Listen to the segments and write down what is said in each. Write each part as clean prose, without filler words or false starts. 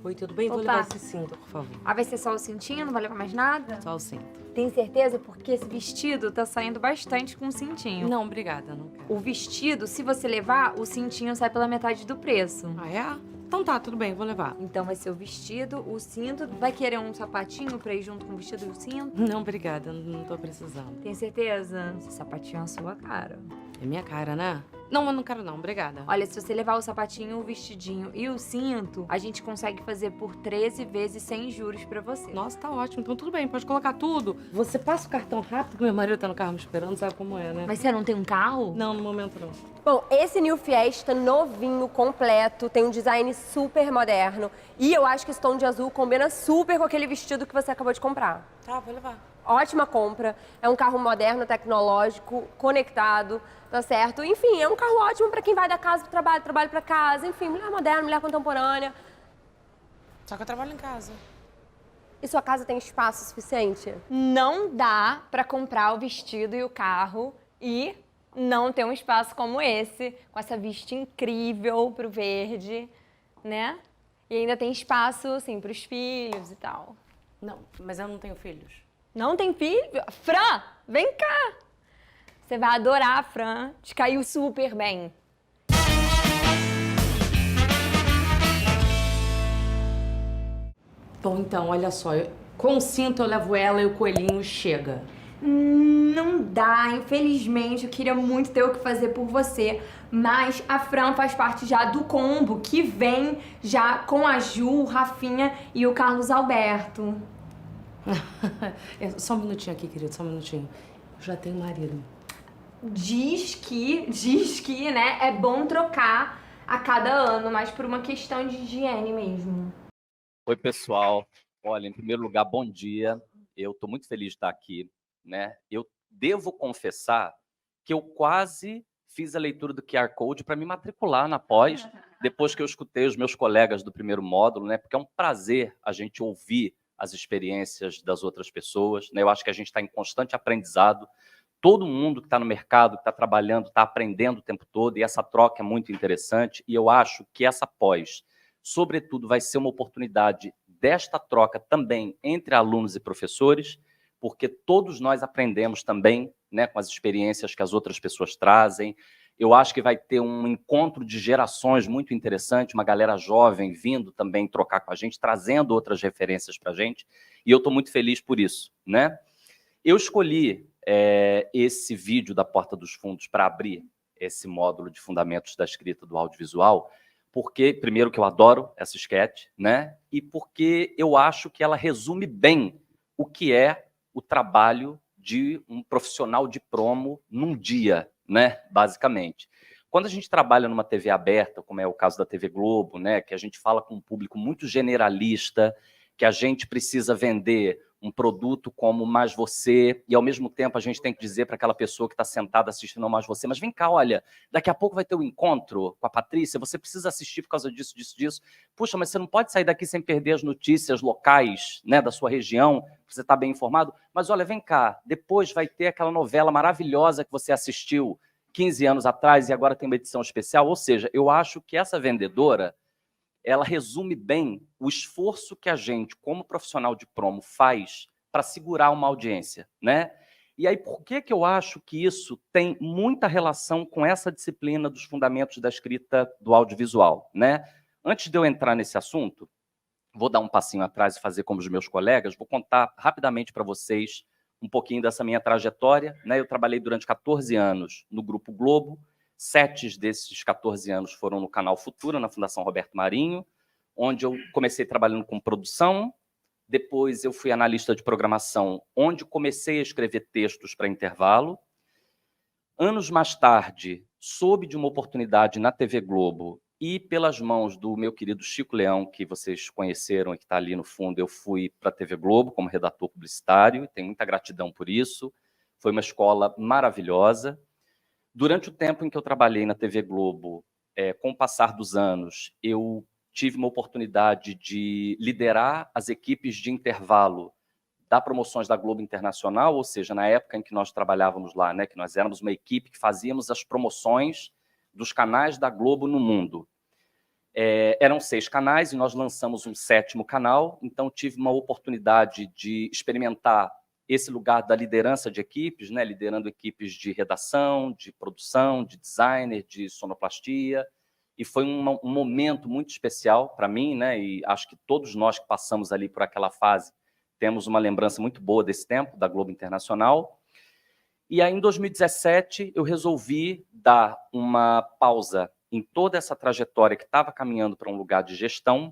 Oi, tudo bem? Vou Opa. levar esse cinto, por favor. Ah, vai ser só o cintinho? Não vai levar mais nada? Só o cinto. Tem certeza? Porque esse vestido tá saindo bastante com o cintinho. Não, obrigada, não quero. O vestido, se você levar, o cintinho sai pela metade do preço. Ah, é? Então tá, tudo bem, vou levar. Então vai ser o vestido, o cinto. Vai querer um sapatinho pra ir junto com o vestido e o cinto? Não, obrigada, não tô precisando. Tem certeza? Esse sapatinho é a sua cara. É minha cara, né? Não, eu não quero não, obrigada. Olha, se você levar o sapatinho, o vestidinho e o cinto, a gente consegue fazer por 13 vezes sem juros pra você. Nossa, tá ótimo, então tudo bem, pode colocar tudo. Você passa o cartão rápido, que meu marido tá no carro me esperando, sabe como é, né? Mas você não tem um carro? Não, no momento não. Bom, esse New Fiesta novinho, completo, tem um design super moderno. E eu acho que esse tom de azul combina super com aquele vestido que você acabou de comprar. Tá, vou levar. Ótima compra. É um carro moderno, tecnológico, conectado, tá certo? Enfim, é um carro ótimo pra quem vai da casa pro trabalho, trabalho pra casa. Enfim, mulher moderna, mulher contemporânea. Só que eu trabalho em casa. E sua casa tem espaço suficiente? Não dá pra comprar o vestido e o carro e não ter um espaço como esse, com essa vista incrível pro verde, né? E ainda tem espaço, assim, pros filhos e tal. Não, mas eu não tenho filhos. Não tem filho? Fran, vem cá! Você vai adorar a Fran, te caiu super bem. Bom, então, olha só, com o cinto eu levo ela e o coelhinho chega. Não dá, infelizmente, eu queria muito ter o que fazer por você, mas a Fran faz parte já do combo que vem já com a Ju, o Rafinha e o Carlos Alberto. Só um minutinho aqui, querido, só um minutinho. Eu já tenho marido. Diz que, né, é bom trocar a cada ano, mas por uma questão de higiene mesmo. Oi, pessoal. Olha, em primeiro lugar, bom dia. Eu estou muito feliz de estar aqui, né? Eu devo confessar que eu quase fiz a leitura do QR Code para me matricular na pós, depois que eu escutei os meus colegas do primeiro módulo, né? Porque é um prazer a gente ouvir as experiências das outras pessoas, né? Eu acho que a gente está em constante aprendizado. Todo mundo que está no mercado, que está trabalhando, está aprendendo o tempo todo, e essa troca é muito interessante. E eu acho que essa pós, sobretudo, vai ser uma oportunidade desta troca também entre alunos e professores, porque todos nós aprendemos também, né, com as experiências que as outras pessoas trazem. Eu acho que vai ter um encontro de gerações muito interessante, uma galera jovem vindo também trocar com a gente, trazendo outras referências para a gente, e eu estou muito feliz por isso, né? Eu escolhi esse vídeo da Porta dos Fundos para abrir esse módulo de Fundamentos da Escrita do Audiovisual, porque, primeiro, que eu adoro essa sketch, né? E porque eu acho que ela resume bem o que é o trabalho de um profissional de promo num dia, né? Basicamente. Quando a gente trabalha numa TV aberta, como é o caso da TV Globo, né? Que a gente fala com um público muito generalista, que a gente precisa vender um produto como Mais Você, e ao mesmo tempo a gente tem que dizer para aquela pessoa que está sentada assistindo ao Mais Você, mas vem cá, olha, daqui a pouco vai ter um encontro com a Patrícia, você precisa assistir por causa disso, disso, disso. Puxa, mas você não pode sair daqui sem perder as notícias locais, né, da sua região, para você estar bem informado. Mas olha, vem cá, depois vai ter aquela novela maravilhosa que você assistiu 15 anos atrás e agora tem uma edição especial. Ou seja, eu acho que essa vendedora, ela resume bem o esforço que a gente, como profissional de promo, faz para segurar uma audiência, né? E aí, por que eu acho que isso tem muita relação com essa disciplina dos fundamentos da escrita do audiovisual, né? Antes de eu entrar nesse assunto, vou dar um passinho atrás e fazer como os meus colegas, vou contar rapidamente para vocês um pouquinho dessa minha trajetória, né? Eu trabalhei durante 14 anos no Grupo Globo, 7 desses 14 anos foram no Canal Futura, na Fundação Roberto Marinho, onde eu comecei trabalhando com produção, depois eu fui analista de programação, onde comecei a escrever textos para intervalo. Anos mais tarde, soube de uma oportunidade na TV Globo e pelas mãos do meu querido Chico Leão, que vocês conheceram e que está ali no fundo, eu fui para a TV Globo como redator publicitário, tenho muita gratidão por isso, foi uma escola maravilhosa. Durante o tempo em que eu trabalhei na TV Globo, com o passar dos anos, eu tive uma oportunidade de liderar as equipes de intervalo da Promoções da Globo Internacional, ou seja, na época em que nós trabalhávamos lá, né, que nós éramos uma equipe que fazíamos as promoções dos canais da Globo no mundo. Eram 6 canais e nós lançamos um 7º canal, então tive uma oportunidade de experimentar esse lugar da liderança de equipes, né, liderando equipes de redação, de produção, de designer, de sonoplastia, e foi um momento muito especial para mim, né, e acho que todos nós que passamos ali por aquela fase temos uma lembrança muito boa desse tempo, da Globo Internacional. E aí, em 2017, eu resolvi dar uma pausa em toda essa trajetória que estava caminhando para um lugar de gestão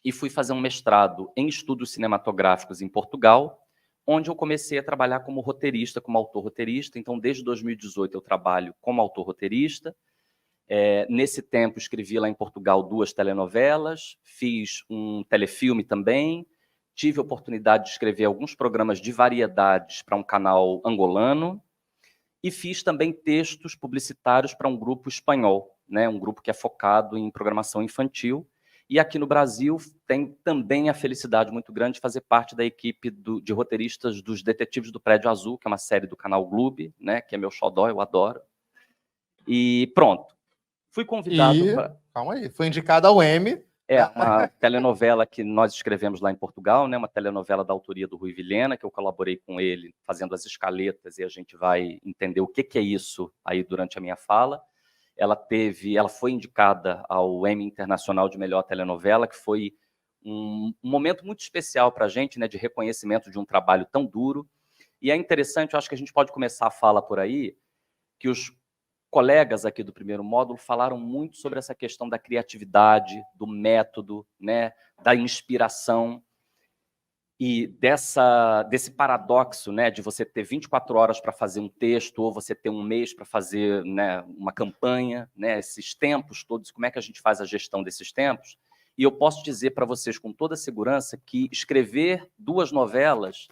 e fui fazer um mestrado em estudos cinematográficos em Portugal, onde eu comecei a trabalhar como roteirista, como autor-roteirista. Então, desde 2018, eu trabalho como autor-roteirista. Nesse tempo, escrevi lá em Portugal 2 telenovelas, fiz um telefilme também, tive a oportunidade de escrever alguns programas de variedades para um canal angolano e fiz também textos publicitários para um grupo espanhol, né, um grupo que é focado em programação infantil. E aqui no Brasil tem também a felicidade muito grande de fazer parte da equipe de roteiristas dos Detetives do Prédio Azul, que é uma série do canal Gloob, né, que é meu xodó, eu adoro. E pronto. Fui convidado para... Calma aí, foi indicado ao Emmy. Uma telenovela que nós escrevemos lá em Portugal, né, uma telenovela da autoria do Rui Vilhena, que eu colaborei com ele fazendo as escaletas, e a gente vai entender o que é isso aí durante a minha fala. Ela foi indicada ao Emmy Internacional de Melhor Telenovela, que foi um momento muito especial para a gente, né, de reconhecimento de um trabalho tão duro. E é interessante, eu acho que a gente pode começar a fala por aí, que os colegas aqui do primeiro módulo falaram muito sobre essa questão da criatividade, do método, né, da inspiração e desse paradoxo, né, de você ter 24 horas para fazer um texto ou você ter um mês para fazer, né, uma campanha, né, esses tempos todos, como é que a gente faz a gestão desses tempos? E eu posso dizer para vocês com toda segurança que escrever 2 novelas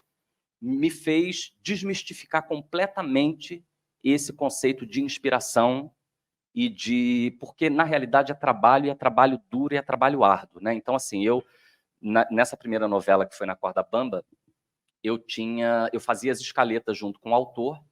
me fez desmistificar completamente esse conceito de inspiração porque, na realidade, é trabalho duro e é trabalho árduo, né? Então, assim, nessa primeira novela, que foi na Corda Bamba, eu fazia as escaletas junto com o autor,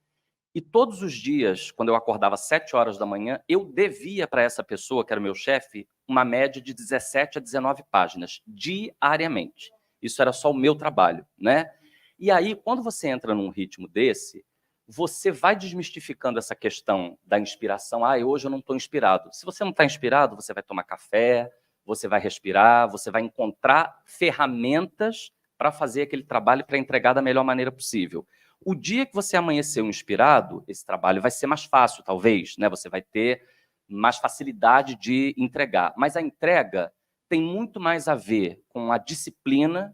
e todos os dias, quando eu acordava às 7 horas da manhã, eu devia para essa pessoa, que era o meu chefe, uma média de 17 a 19 páginas, diariamente. Isso era só o meu trabalho, né? E aí, quando você entra num ritmo desse, você vai desmistificando essa questão da inspiração. Hoje eu não estou inspirado. Se você não está inspirado, você vai tomar café, você vai respirar, você vai encontrar ferramentas para fazer aquele trabalho para entregar da melhor maneira possível. O dia que você amanheceu inspirado, esse trabalho vai ser mais fácil, talvez, né? Você vai ter mais facilidade de entregar. Mas a entrega tem muito mais a ver com a disciplina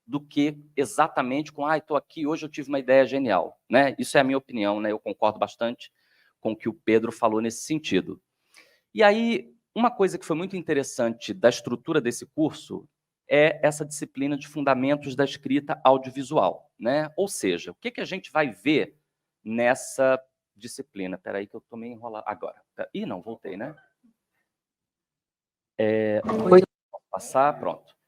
do que exatamente com, estou aqui, hoje eu tive uma ideia genial, né? Isso é a minha opinião, né? Eu concordo bastante com o que o Pedro falou nesse sentido. E aí, uma coisa que foi muito interessante da estrutura desse curso é essa disciplina de fundamentos da escrita audiovisual, né? Ou seja, o que a gente vai ver nessa disciplina? Espera aí que eu estou meio enrolado. Agora. Não, voltei, né? Posso passar? Pronto.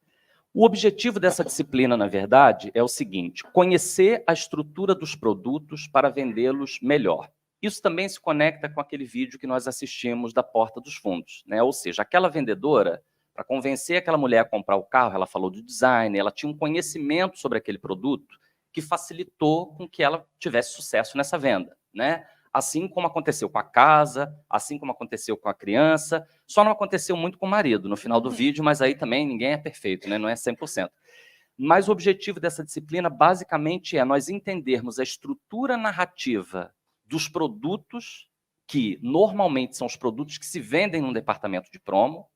O objetivo dessa disciplina, na verdade, é o seguinte: conhecer a estrutura dos produtos para vendê-los melhor. Isso também se conecta com aquele vídeo que nós assistimos da Porta dos Fundos, né? Ou seja, aquela vendedora, para convencer aquela mulher a comprar o carro, ela falou do design, ela tinha um conhecimento sobre aquele produto que facilitou com que ela tivesse sucesso nessa venda, né? Assim como aconteceu com a casa, assim como aconteceu com a criança, só não aconteceu muito com o marido no final do vídeo, mas aí também ninguém é perfeito, né? Não é 100%. Mas o objetivo dessa disciplina, basicamente, é nós entendermos a estrutura narrativa dos produtos, que normalmente são os produtos que se vendem num departamento de promo,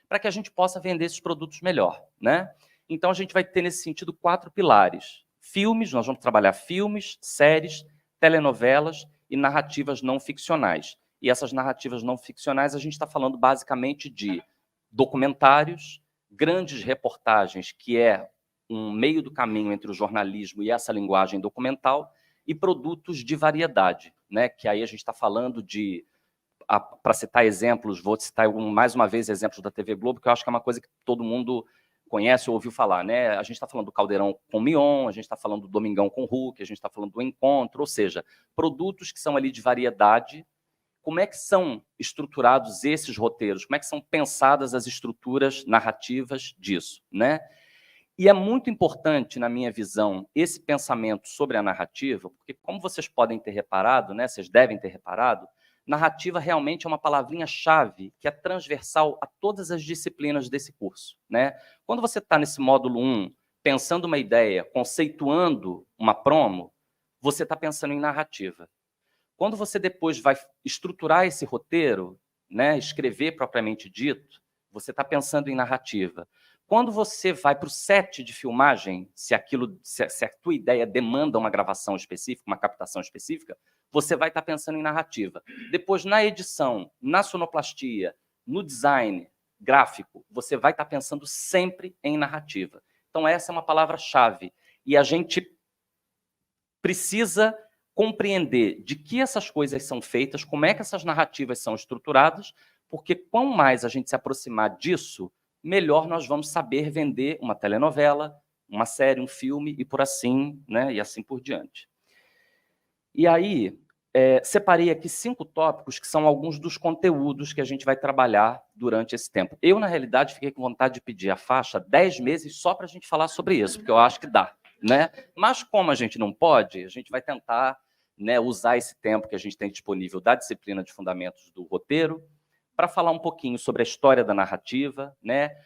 para que a gente possa vender esses produtos melhor, né? Então, a gente vai ter, nesse sentido, 4 pilares. Filmes, nós vamos trabalhar filmes, séries, telenovelas e narrativas não ficcionais. E essas narrativas não ficcionais, a gente está falando basicamente de documentários, grandes reportagens, que é um meio do caminho entre o jornalismo e essa linguagem documental, e produtos de variedade, né? Que aí a gente está falando de, para citar exemplos, vou citar mais uma vez exemplos da TV Globo, que eu acho que é uma coisa que todo mundo conhece ou ouviu falar, né? A gente está falando do Caldeirão com Mion, a gente está falando do Domingão com Hulk, a gente está falando do Encontro, ou seja, produtos que são ali de variedade, como é que são estruturados esses roteiros, como é que são pensadas as estruturas narrativas disso, né? E é muito importante, na minha visão, esse pensamento sobre a narrativa, porque, como vocês podem ter reparado, né, vocês devem ter reparado, narrativa realmente é uma palavrinha-chave que é transversal a todas as disciplinas desse curso, né? Quando você está nesse módulo 1, pensando uma ideia, conceituando uma promo, você está pensando em narrativa. Quando você depois vai estruturar esse roteiro, né, escrever propriamente dito, você está pensando em narrativa. Quando você vai para o set de filmagem, se a tua ideia demanda uma gravação específica, uma captação específica, você vai estar pensando em narrativa. Depois, na edição, na sonoplastia, no design gráfico, você vai estar pensando sempre em narrativa. Então, essa é uma palavra-chave. E a gente precisa compreender de que essas coisas são feitas, como é que essas narrativas são estruturadas, porque quanto mais a gente se aproximar disso, melhor nós vamos saber vender uma telenovela, uma série, um filme e por assim, né, e assim por diante. E aí, separei aqui 5 tópicos que são alguns dos conteúdos que a gente vai trabalhar durante esse tempo. Eu, na realidade, fiquei com vontade de pedir a faixa 10 meses só para a gente falar sobre isso, porque eu acho que dá, né? Mas como a gente não pode, a gente vai tentar, né, usar esse tempo que a gente tem disponível da disciplina de fundamentos do roteiro para falar um pouquinho sobre a história da narrativa, né?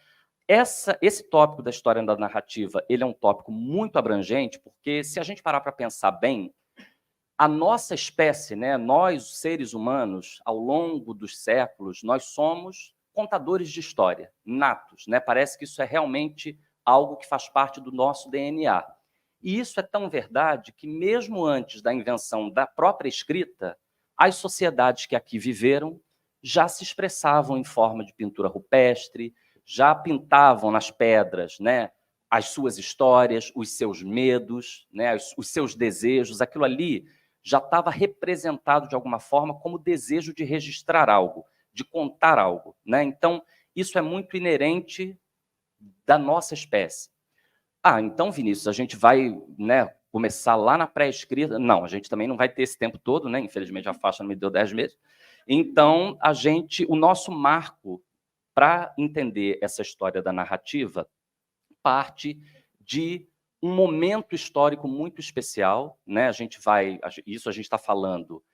Esse tópico da história da narrativa, ele é um tópico muito abrangente, porque se a gente parar para pensar bem, a nossa espécie, né, nós, os seres humanos, ao longo dos séculos, nós somos contadores de história, natos, né? Parece que isso é realmente algo que faz parte do nosso DNA. E isso é tão verdade que, mesmo antes da invenção da própria escrita, as sociedades que aqui viveram já se expressavam em forma de pintura rupestre, já pintavam nas pedras, né, as suas histórias, os seus medos, né, os seus desejos. Aquilo ali já estava representado de alguma forma como desejo de registrar algo, de contar algo, né? Então, isso é muito inerente da nossa espécie. Então, Vinícius, a gente vai, né, começar lá na pré-escrita? Não, a gente também não vai ter esse tempo todo, né? Infelizmente, a faixa não me deu 10 meses. Então, o nosso marco para entender essa história da narrativa parte de um momento histórico muito especial, né? A gente está falando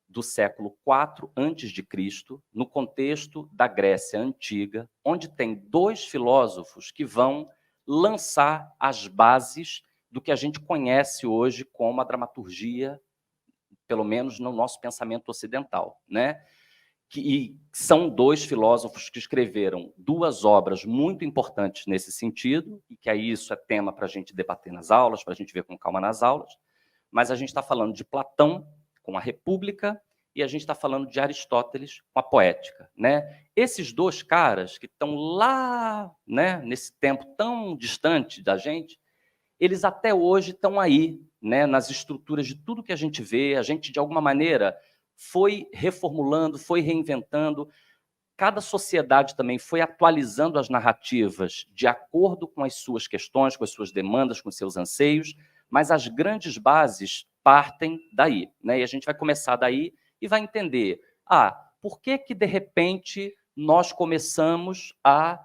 do século IV a.C., no contexto da Grécia Antiga, onde tem 2 filósofos que vão lançar as bases do que a gente conhece hoje como a dramaturgia, pelo menos no nosso pensamento ocidental, né? E são 2 filósofos que escreveram 2 obras muito importantes nesse sentido, e que aí isso é tema para a gente debater nas aulas, para a gente ver com calma nas aulas, mas a gente está falando de Platão, com a República, e a gente está falando de Aristóteles, com a Poética, né? Esses 2 caras que estão lá, né, nesse tempo tão distante da gente, eles até hoje estão aí, né, nas estruturas de tudo que a gente vê. A gente, de alguma maneira, foi reformulando, foi reinventando. Cada sociedade também foi atualizando as narrativas de acordo com as suas questões, com as suas demandas, com os seus anseios, mas as grandes bases partem daí, né? E a gente vai começar daí e vai entender, por que que, de repente, nós começamos a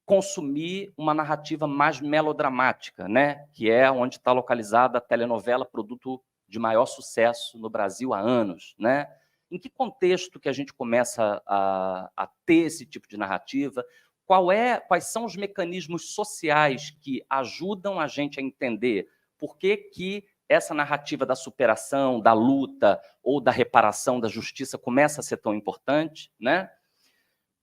consumir uma narrativa mais melodramática, né? Que é onde está localizada a telenovela, produto de maior sucesso no Brasil há anos, né? Em que contexto que a gente começa a ter esse tipo de narrativa? Quais são os mecanismos sociais que ajudam a gente a entender por que que essa narrativa da superação, da luta ou da reparação, da justiça começa a ser tão importante, né?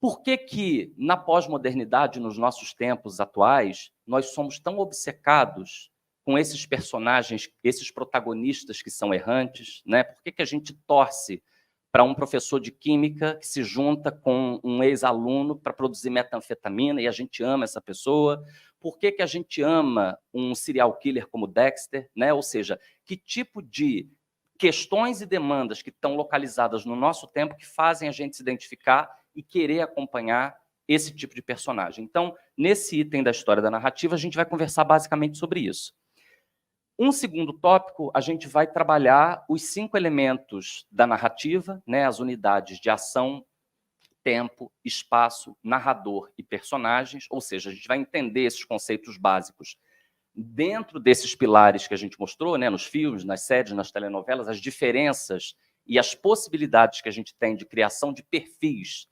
Por que que, na pós-modernidade, nos nossos tempos atuais, nós somos tão obcecados com esses personagens, esses protagonistas que são errantes, né? Por que que a gente torce para um professor de química que se junta com um ex-aluno para produzir metanfetamina e a gente ama essa pessoa? Por que que a gente ama um serial killer como Dexter, né? Ou seja, que tipo de questões e demandas que estão localizadas no nosso tempo que fazem a gente se identificar e querer acompanhar esse tipo de personagem? Então, nesse item da história da narrativa, a gente vai conversar basicamente sobre isso. Um segundo tópico, a gente vai trabalhar os 5 elementos da narrativa, né, as unidades de ação, tempo, espaço, narrador e personagens, ou seja, a gente vai entender esses conceitos básicos dentro desses pilares que a gente mostrou, né, nos filmes, nas séries, nas telenovelas, as diferenças e as possibilidades que a gente tem de criação de perfis,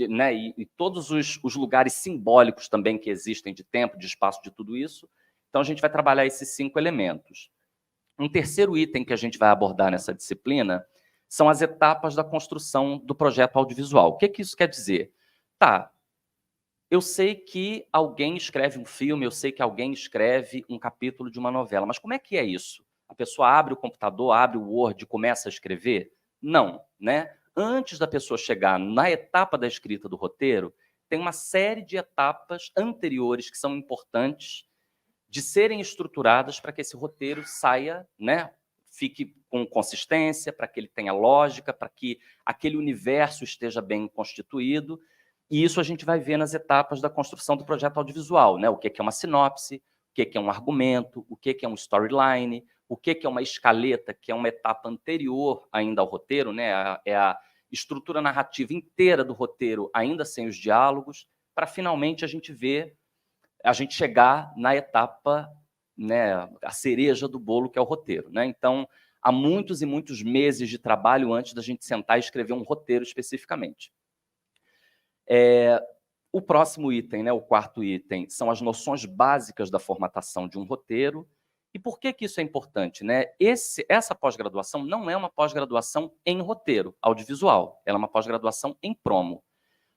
né, e todos os lugares simbólicos também que existem de tempo, de espaço, de tudo isso. Então, a gente vai trabalhar esses 5 elementos. Um terceiro item que a gente vai abordar nessa disciplina são as etapas da construção do projeto audiovisual. O que isso quer dizer? Tá, eu sei que alguém escreve um filme, eu sei que alguém escreve um capítulo de uma novela, mas como é que é isso? A pessoa abre o computador, abre o Word e começa a escrever? Não, né? Antes da pessoa chegar na etapa da escrita do roteiro, tem uma série de etapas anteriores que são importantes de serem estruturadas para que esse roteiro saia, né, fique com consistência, para que ele tenha lógica, para que aquele universo esteja bem constituído. E isso a gente vai ver nas etapas da construção do projeto audiovisual, né? O que é uma sinopse, o que é um argumento, o que é um storyline, o que é uma escaleta, que é uma etapa anterior ainda ao roteiro, né? É a estrutura narrativa inteira do roteiro, ainda sem os diálogos, para finalmente a gente chegar na etapa, né, a cereja do bolo, que é o roteiro, né? Então, há muitos e muitos meses de trabalho antes da gente sentar e escrever um roteiro especificamente. O próximo item, né, o quarto item, são as noções básicas da formatação de um roteiro. E por que isso é importante, né? Essa pós-graduação não é uma pós-graduação em roteiro audiovisual, ela é uma pós-graduação em promo.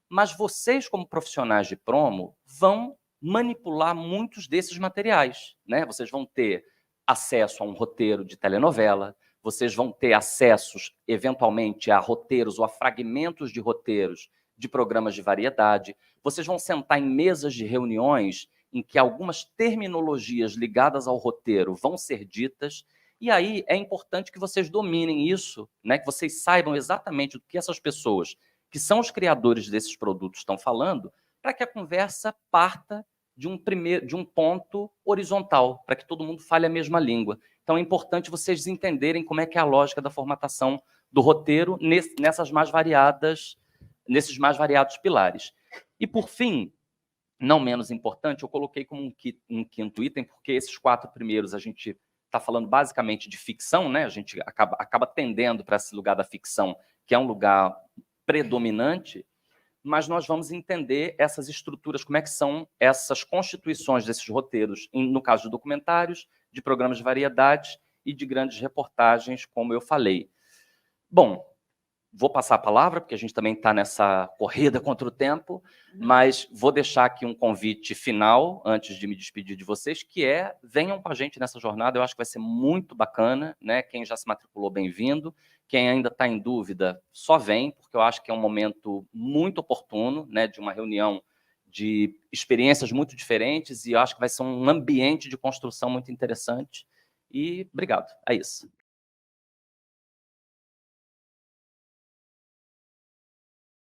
Mas vocês, como profissionais de promo, vão manipular muitos desses materiais, né? Vocês vão ter acesso a um roteiro de telenovela, vocês vão ter acessos, eventualmente, a roteiros ou a fragmentos de roteiros de programas de variedade. Vocês vão sentar em mesas de reuniões em que algumas terminologias ligadas ao roteiro vão ser ditas, e aí é importante que vocês dominem isso, né? Que vocês saibam exatamente o que essas pessoas, que são os criadores desses produtos, estão falando, para que a conversa parta de um ponto horizontal, para que todo mundo fale a mesma língua. Então é importante vocês entenderem como é que é a lógica da formatação do roteiro nesses mais variados pilares. E, por fim, não menos importante, eu coloquei como um quinto item, porque esses 4 primeiros a gente está falando basicamente de ficção, né? A gente acaba tendendo para esse lugar da ficção, que é um lugar predominante, mas nós vamos entender essas estruturas, como é que são essas constituições desses roteiros, no caso de documentários, de programas de variedades e de grandes reportagens, como eu falei. Bom, vou passar a palavra, porque a gente também está nessa corrida contra o tempo, mas vou deixar aqui um convite final, antes de me despedir de vocês, que venham com a gente nessa jornada, eu acho que vai ser muito bacana, né? Quem já se matriculou, bem-vindo. Quem ainda está em dúvida, só vem, porque eu acho que é um momento muito oportuno, né, de uma reunião de experiências muito diferentes, e eu acho que vai ser um ambiente de construção muito interessante. E obrigado, é isso.